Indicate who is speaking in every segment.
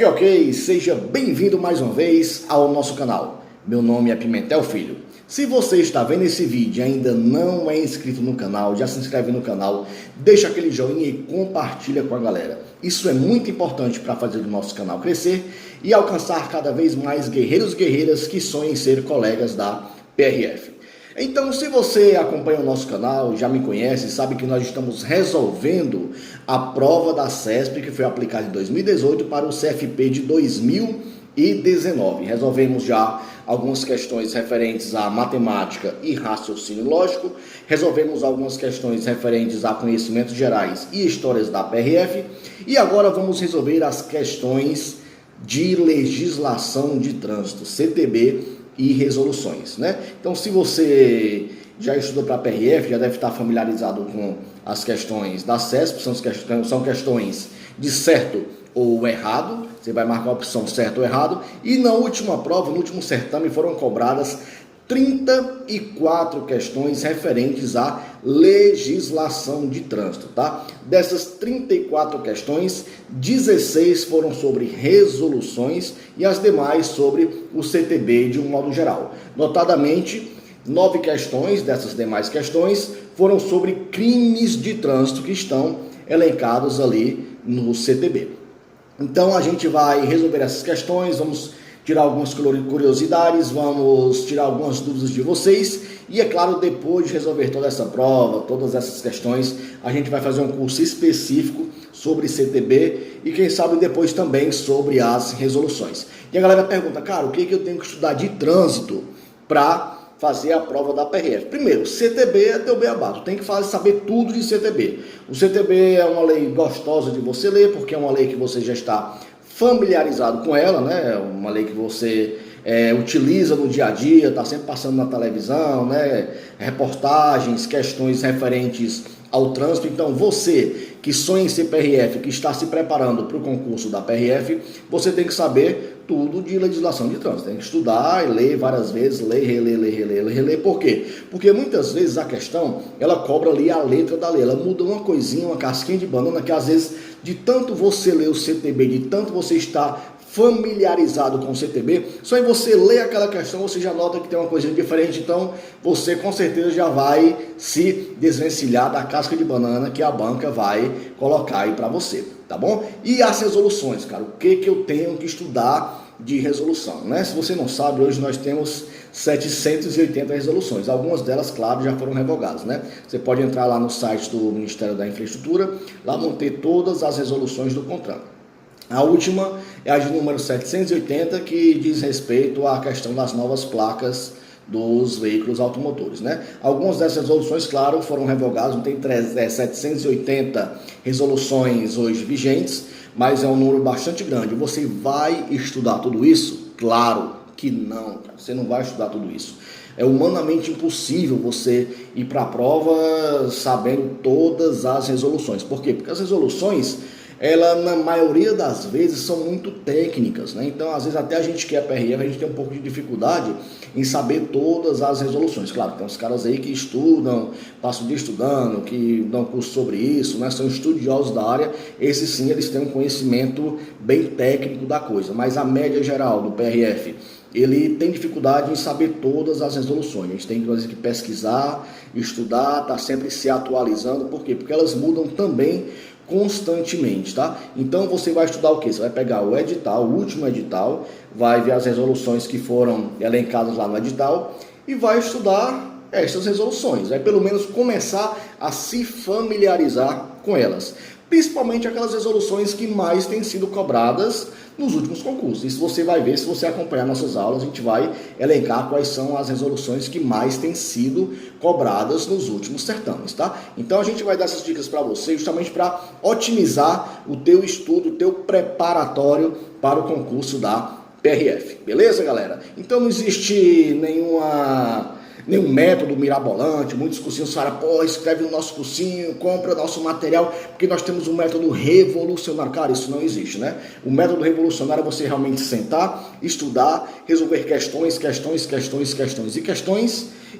Speaker 1: Ok, seja bem-vindo mais uma vez ao nosso canal. Meu nome é Pimentel Filho. Se você está vendo esse vídeo e ainda não é inscrito no canal, já se inscreve no canal, deixa aquele joinha e compartilha com a galera. Isso é muito importante para fazer o nosso canal crescer e alcançar cada vez mais guerreiros e guerreiras que sonhem em ser colegas da PRF. Então, se você acompanha o nosso canal, já me conhece, sabe que nós estamos resolvendo a prova da CESP que foi aplicada em 2018 para o CFP de 2019. Resolvemos já algumas questões referentes à matemática e raciocínio lógico, resolvemos algumas questões referentes a conhecimentos gerais e histórias da PRF e agora vamos resolver as questões de legislação de trânsito, CTB, e resoluções, né? Então, se você já estudou para a PRF, já deve estar familiarizado com as questões da CESP, são questões de certo ou errado, você vai marcar a opção certo ou errado, e na última prova, no último certame, foram cobradas 34 questões referentes à legislação de trânsito, tá? Dessas 34 questões, 16 foram sobre resoluções e as demais sobre o CTB de um modo geral. Notadamente, 9 questões dessas demais questões foram sobre crimes de trânsito que estão elencados ali no CTB. Então, a gente vai resolver essas questões, vamos tirar algumas curiosidades, vamos tirar algumas dúvidas de vocês e, é claro, depois de resolver toda essa prova, todas essas questões, a gente vai fazer um curso específico sobre CTB e, quem sabe, depois também sobre as resoluções. E a galera pergunta, cara, o que eu tenho que estudar de trânsito para fazer a prova da PRF? Primeiro, CTB é teu beabá, tu tem que saber tudo de CTB. O CTB é uma lei gostosa de você ler, porque é uma lei que você já está familiarizado com ela, né? Uma lei que você utiliza no dia a dia, está sempre passando na televisão, né? Reportagens, questões referentes ao trânsito. Então, você que sonha em ser PRF, que está se preparando para o concurso da PRF, você tem que saber tudo de legislação de trânsito. Tem que estudar e ler várias vezes, ler, reler. Por quê? Porque muitas vezes a questão, ela cobra ali a letra da lei. Ela muda uma coisinha, uma casquinha de banana, que às vezes, de tanto você ler o CTB, de tanto você estar familiarizado com o CTB, só em você ler aquela questão, você já nota que tem uma coisinha diferente, então você com certeza já vai se desvencilhar da casca de banana que a banca vai colocar aí para você, tá bom? E as resoluções, cara, o que eu tenho que estudar de resolução, né? Se você não sabe, hoje nós temos 780 resoluções, algumas delas, claro, já foram revogadas, né? Você pode entrar lá no site do Ministério da Infraestrutura, lá vão ter todas as resoluções do CONTRAN. A última é a de número 780, que diz respeito à questão das novas placas dos veículos automotores, né? Algumas dessas resoluções, claro, foram revogadas, não tem 780 resoluções hoje vigentes, mas é um número bastante grande. Você vai estudar tudo isso? Claro que não, cara. Você não vai estudar tudo isso. É humanamente impossível você ir para a prova sabendo todas as resoluções. Por quê? Porque as resoluções, ela na maioria das vezes são muito técnicas, né? Então, às vezes até a gente que é PRF, a gente tem um pouco de dificuldade em saber todas as resoluções. Claro, tem uns caras aí que estudam, passam o dia estudando, que dão curso sobre isso, né? São estudiosos da área, esses sim, eles têm um conhecimento bem técnico da coisa, mas a média geral do PRF, ele tem dificuldade em saber todas as resoluções. A gente tem que pesquisar, estudar, tá sempre se atualizando. Por quê? Porque elas mudam também constantemente, tá? Então você vai estudar o quê? Você vai pegar o edital, o último edital, vai ver as resoluções que foram elencadas lá no edital e vai estudar essas resoluções. Vai pelo menos começar a se familiarizar com elas. Principalmente aquelas resoluções que mais têm sido cobradas nos últimos concursos. Isso você vai ver se você acompanhar nossas aulas, a gente vai elencar quais são as resoluções que mais têm sido cobradas nos últimos certames, tá? Então a gente vai dar essas dicas para você justamente para otimizar o teu estudo, o teu preparatório para o concurso da PRF. Beleza, galera? Então não existe nenhum método mirabolante. Muitos cursinhos falam, pô, escreve no nosso cursinho, compra nosso material, porque nós temos um método revolucionário. Cara, isso não existe, né? O método revolucionário é você realmente sentar, estudar, resolver questões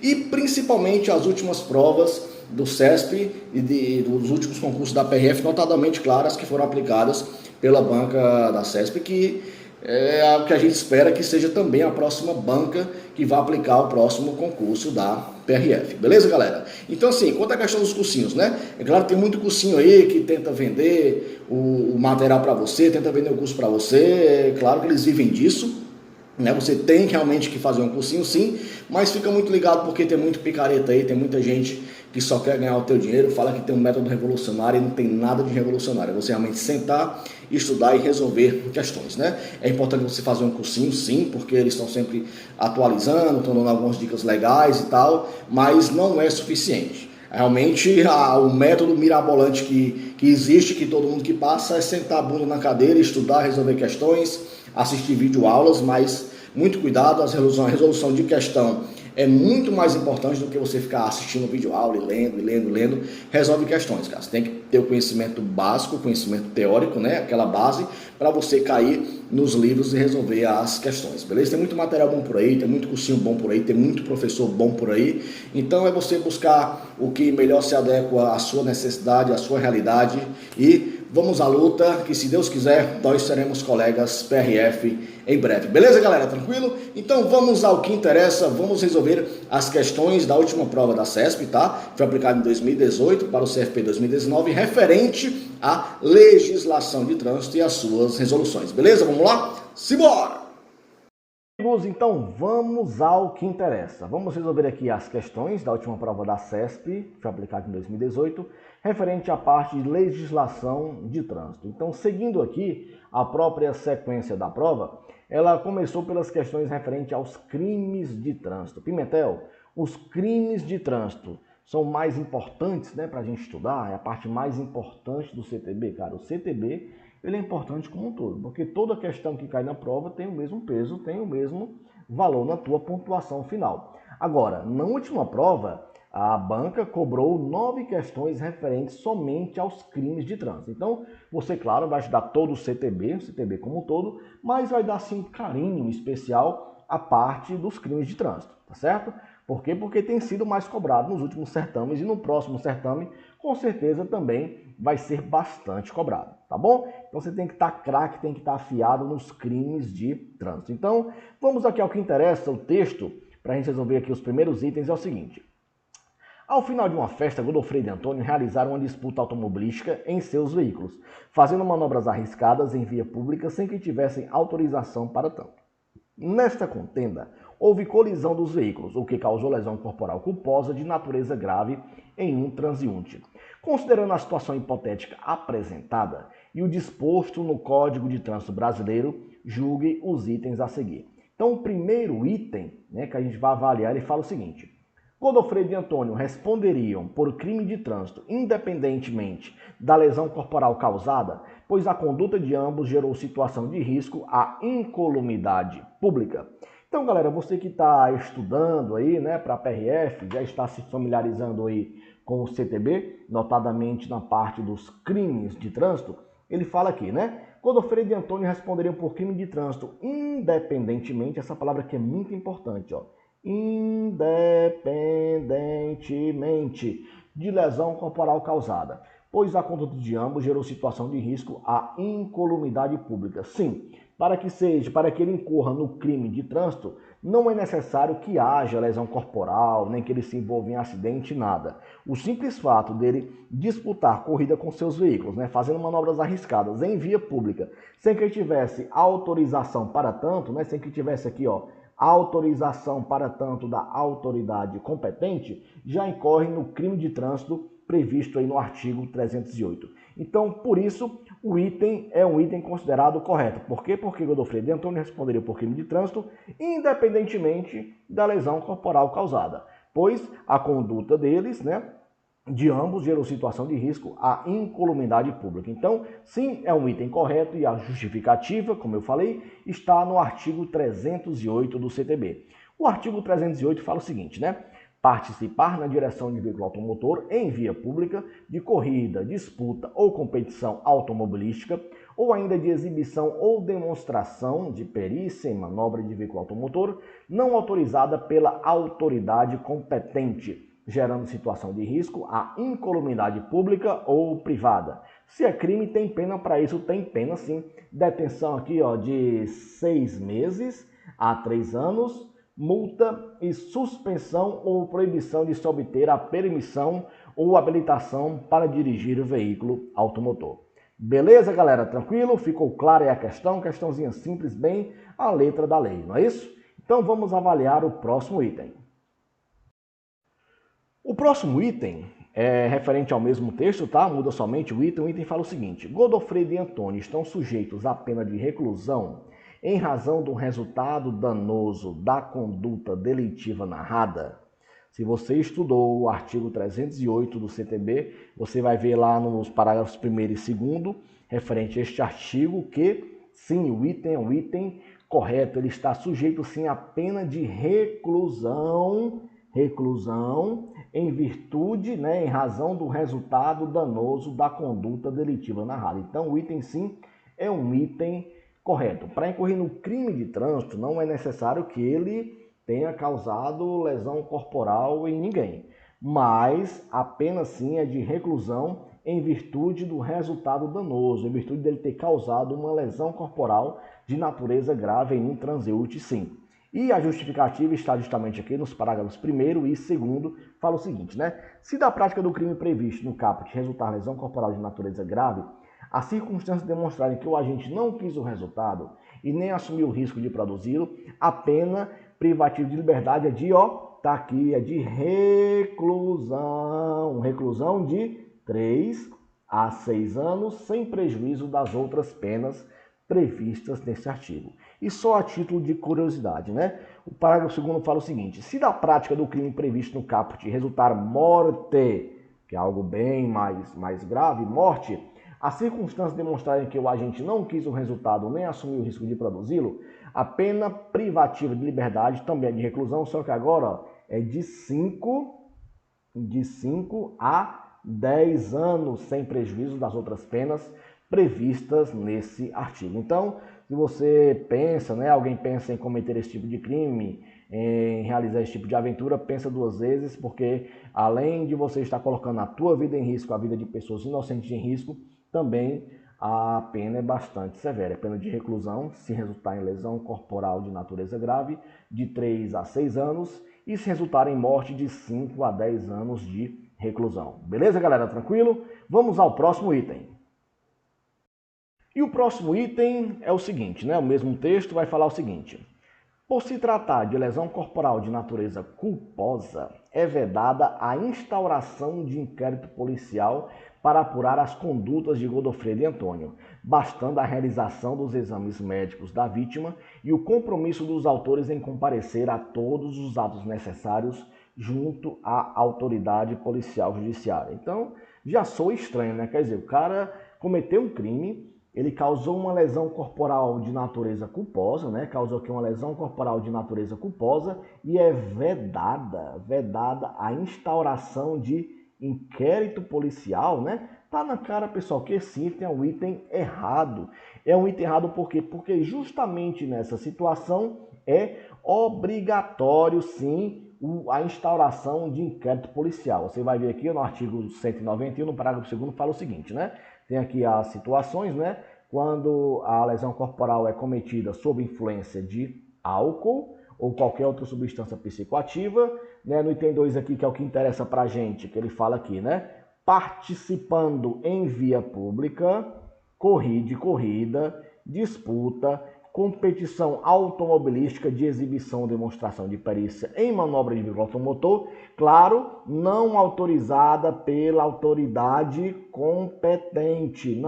Speaker 1: e principalmente as últimas provas do CESP e dos últimos concursos da PRF, notadamente, claro, as que foram aplicadas pela banca da CESP, que é o que a gente espera que seja também a próxima banca que vai aplicar o próximo concurso da PRF. Beleza, galera? Então, assim, quanto à questão dos cursinhos, né? É claro que tem muito cursinho aí que tenta vender o material para você, tenta vender o curso para você. É claro que eles vivem disso, né? Você tem realmente que fazer um cursinho, sim, mas fica muito ligado porque tem muito picareta aí, tem muita gente que só quer ganhar o teu dinheiro, fala que tem um método revolucionário e não tem nada de revolucionário. É você realmente sentar, estudar e resolver questões, né? É importante você fazer um cursinho, sim, porque eles estão sempre atualizando, estão dando algumas dicas legais e tal, mas não é suficiente. Realmente, o método mirabolante que existe, que todo mundo que passa, é sentar a bunda na cadeira, estudar, resolver questões, assistir videoaulas, mas muito cuidado, a resolução de questão é muito mais importante do que você ficar assistindo videoaula e lendo. Resolve questões, cara. Você tem que ter o conhecimento básico, o conhecimento teórico, né? Aquela base, para você cair nos livros e resolver as questões, beleza? Tem muito material bom por aí, tem muito cursinho bom por aí, tem muito professor bom por aí. Então é você buscar o que melhor se adequa à sua necessidade, à sua realidade e vamos à luta, que se Deus quiser, nós seremos colegas PRF em breve. Beleza, galera? Tranquilo? Então vamos ao que interessa, vamos resolver as questões da última prova da CESP, tá? Foi aplicada em 2018 para o CFP 2019, referente à legislação de trânsito e as suas resoluções. Beleza? Vamos lá? Simbora! Amigos, então vamos ao que interessa. Vamos resolver aqui as questões da última prova da CESP, que foi aplicada em 2018, referente à parte de legislação de trânsito. Então, seguindo aqui a própria sequência da prova, ela começou pelas questões referentes aos crimes de trânsito. Pimentel, os crimes de trânsito são mais importantes, né, para a gente estudar, é a parte mais importante do CTB, cara. O CTB ele é importante como um todo, porque toda questão que cai na prova tem o mesmo peso, tem o mesmo valor na tua pontuação final. Agora, na última prova, a banca cobrou 9 questões referentes somente aos crimes de trânsito. Então, você, claro, vai estudar todo o CTB como um todo, mas vai dar sim um carinho especial à parte dos crimes de trânsito, tá certo? Por quê? Porque tem sido mais cobrado nos últimos certames e no próximo certame, com certeza, também vai ser bastante cobrado, tá bom? Então você tem que estar craque, tem que estar afiado nos crimes de trânsito. Então, vamos aqui ao que interessa, o texto, para a gente resolver aqui os primeiros itens, é o seguinte. Ao final de uma festa, Godofredo e Antônio realizaram uma disputa automobilística em seus veículos, fazendo manobras arriscadas em via pública sem que tivessem autorização para tanto. Nesta contenda, houve colisão dos veículos, o que causou lesão corporal culposa de natureza grave em um transeunte. Considerando a situação hipotética apresentada e o disposto no Código de Trânsito Brasileiro, julgue os itens a seguir. Então, o primeiro item, né, que a gente vai avaliar, ele fala o seguinte: Godofredo e Antônio responderiam por crime de trânsito independentemente da lesão corporal causada, pois a conduta de ambos gerou situação de risco à incolumidade pública. Então, galera, você que está estudando aí, né, para a PRF, já está se familiarizando aí com o CTB, notadamente na parte dos crimes de trânsito, ele fala aqui, né? Godofredo e Antônio responderiam por crime de trânsito independentemente, essa palavra aqui é muito importante, ó, independentemente de lesão corporal causada, pois a conduta de ambos gerou situação de risco à incolumidade pública. Sim, para que ele incorra no crime de trânsito, não é necessário que haja lesão corporal, nem que ele se envolva em acidente, nada. O simples fato dele disputar corrida com seus veículos, né, fazendo manobras arriscadas em via pública, sem que ele tivesse autorização para tanto, né, sem que tivesse aqui, ó, autorização para tanto da autoridade competente, já incorre no crime de trânsito previsto aí no artigo 308. Então, por isso, o item é um item considerado correto. Por quê? Porque Godofredo e Antônio responderiam por crime de trânsito, independentemente da lesão corporal causada, pois a conduta deles, né, de ambos gerou situação de risco à incolumidade pública. Então, sim, é um item correto e a justificativa, como eu falei, está no artigo 308 do CTB. O artigo 308 fala o seguinte, né? Participar na direção de veículo automotor em via pública de corrida, disputa ou competição automobilística ou ainda de exibição ou demonstração de perícia em manobra de veículo automotor não autorizada pela autoridade competente, gerando situação de risco à incolumidade pública ou privada. Se é crime, tem pena para isso, tem pena sim. Detenção aqui, ó, de 6 meses a 3 anos, multa e suspensão ou proibição de se obter a permissão ou habilitação para dirigir o veículo automotor. Beleza, galera? Tranquilo? Ficou clara aí a questão? Questãozinha simples, bem a letra da lei, não é isso? Então vamos avaliar o próximo item. O próximo item é referente ao mesmo texto, tá? Muda somente o item. O item fala o seguinte: Godofredo e Antônio estão sujeitos à pena de reclusão em razão do resultado danoso da conduta delitiva narrada. Se você estudou o artigo 308 do CTB, você vai ver lá nos parágrafos 1º e 2º, referente a este artigo, que sim, o item é um item correto, ele está sujeito sim à pena de reclusão em virtude, em razão do resultado danoso da conduta delitiva narrada. Então, o item sim é um item correto. Para incorrer no crime de trânsito, não é necessário que ele tenha causado lesão corporal em ninguém, mas a pena sim é de reclusão em virtude do resultado danoso, em virtude dele ter causado uma lesão corporal de natureza grave em um transeúnte, sim. E a justificativa está justamente aqui nos parágrafos 1º e 2º, fala o seguinte, Se da prática do crime previsto no caput resultar lesão corporal de natureza grave, as circunstâncias demonstrarem que o agente não quis o resultado e nem assumiu o risco de produzi-lo, a pena privativa de liberdade é de, tá aqui, é de reclusão de 3 a 6 anos, sem prejuízo das outras penas previstas nesse artigo. E só a título de curiosidade, O parágrafo 2º fala o seguinte: se da prática do crime previsto no caput resultar morte, que é algo bem mais grave, morte, as circunstâncias demonstrarem que o agente não quis o resultado nem assumiu o risco de produzi-lo, a pena privativa de liberdade também é de reclusão, só que agora é de 5 a 10 anos, sem prejuízo das outras penas previstas nesse artigo. Então, se você pensa, alguém pensa em cometer esse tipo de crime, em realizar esse tipo de aventura, pensa 2 vezes, porque além de você estar colocando a tua vida em risco, a vida de pessoas inocentes em risco, também a pena é bastante severa. É pena de reclusão, se resultar em lesão corporal de natureza grave, de 3 a 6 anos, e se resultar em morte, de 5 a 10 anos de reclusão. Beleza, galera? Tranquilo? Vamos ao próximo item. E o próximo item é o seguinte, O mesmo texto vai falar o seguinte: por se tratar de lesão corporal de natureza culposa, é vedada a instauração de inquérito policial para apurar as condutas de Godofredo e Antônio, bastando a realização dos exames médicos da vítima e o compromisso dos autores em comparecer a todos os atos necessários junto à autoridade policial judiciária. Então, já soa estranho, Quer dizer, o cara cometeu um crime, ele causou uma lesão corporal de natureza culposa, Causou aqui uma lesão corporal de natureza culposa e é vedada a instauração de inquérito policial, Tá na cara, pessoal, que esse item é um item errado. É um item errado por quê? Porque justamente nessa situação é obrigatório, sim, a instauração de inquérito policial. Você vai ver aqui no artigo 191, no parágrafo 2º, fala o seguinte, Tem aqui as situações, Quando a lesão corporal é cometida sob influência de álcool ou qualquer outra substância psicoativa, No item 2 aqui, que é o que interessa pra gente, que ele fala aqui, Participando em via pública, corrida, disputa, competição automobilística de exibição ou demonstração de perícia em manobra de veículo automotor, claro, não autorizada pela autoridade competente,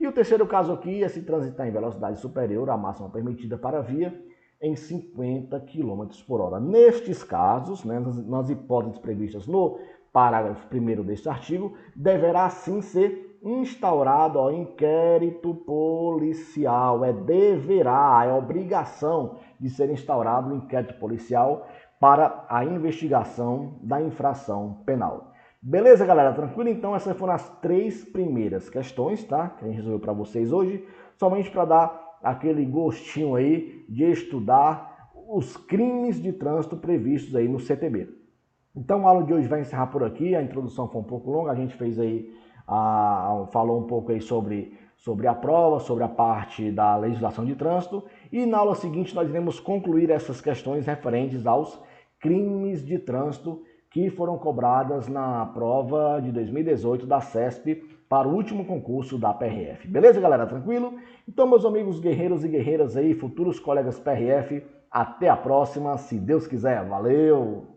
Speaker 1: E o terceiro caso aqui é se transitar em velocidade superior à máxima permitida para a via em 50 km por hora. Nestes casos, nas hipóteses previstas no parágrafo 1º deste artigo, deverá sim ser instaurado inquérito policial. É obrigação de ser instaurado o inquérito policial para a investigação da infração penal. Beleza, galera? Tranquilo? Então, essas foram as 3 primeiras questões, tá? Que a gente resolveu para vocês hoje, somente para dar aquele gostinho aí de estudar os crimes de trânsito previstos aí no CTB. Então a aula de hoje vai encerrar por aqui, a introdução foi um pouco longa, a gente fez aí, falou um pouco aí sobre a prova, sobre a parte da legislação de trânsito, e na aula seguinte nós iremos concluir essas questões referentes aos crimes de trânsito que foram cobradas na prova de 2018 da CESP para o último concurso da PRF. Beleza, galera? Tranquilo? Então, meus amigos guerreiros e guerreiras aí, futuros colegas PRF, até a próxima, se Deus quiser. Valeu!